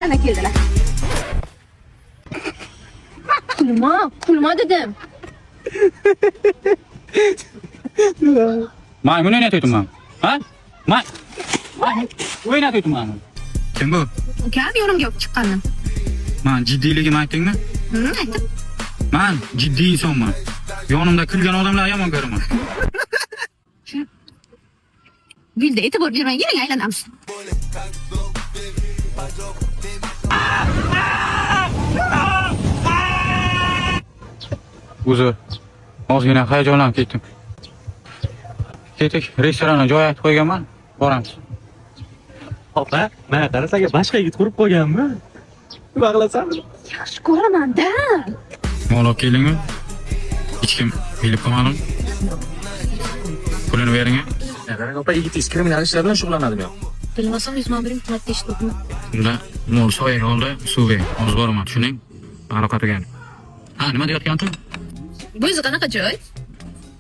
Ana keldilar. Pulma dedim. Maymun o'ynatayapman. Ha? Maymun o'ynatayapman. Kim bu? Ukam yonimga olib chiqqandim. Men jiddiyligimni aytdingmi? Aytdim. Men jiddiy insonman. Yonimda kulgan odamlar yomon ko'raman. Gulda e'tibor bermay yering aylanamiz. Uzr. Ozgina hayajonlanib ketdim. Ketik, restoranni joy aytib qo'yganman. Boramiz. Opa, mana qarasaga boshqa yigit qurib qo'yganmi? Nima qilasanmi? Yaxshi ko'raman-da. Mol olib keldingmi? Hech kim bilib qolmadimi? Pulini bering. Qarang opa, yigitingiz kriminal ishlar bilan shug'ullanadimi yo'q? Bilmasam 100 ming biring qimmatga eshitdim. Unda mol soyaga oldi, suv ber. Hozir boraman, tushuning? Aloqa tugan. Ha, nima deyotgandim? Bu o'zi qanaqa joy?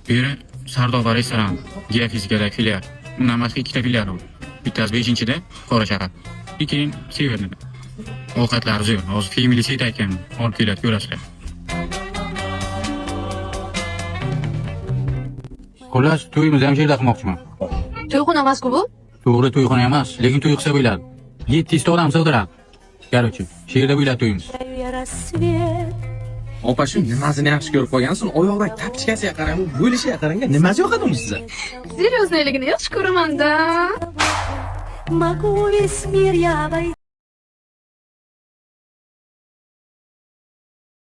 Biri Sardoba restoran, geofizikada filial. Undan boshqa ikkita filial bor. Bittasi 5-da, Qora shahar. Ikkinchi Severnida. Ovqatlar zo'r. Hozir family set ekan. Olib keladi, ko'rasizlar. Xullas, to'yimizni ham yerda qilmoqchiman. To'yxona emas-ku bu? To'g'ri to'yxona emas, lekin to'y qilsa bo'ladi. 700 ta odam sig'diradi. Короче, yerda bo'ladi to'yimiz. Opa, shu nimasini yaxshi ko'rib qo'ygansiz? Oyoqdagi tapchikasiga qarang, bo'lishiga qarang, nimasi yoqadi uni sizga? Seryoznayligini yaxshi ko'raman-da.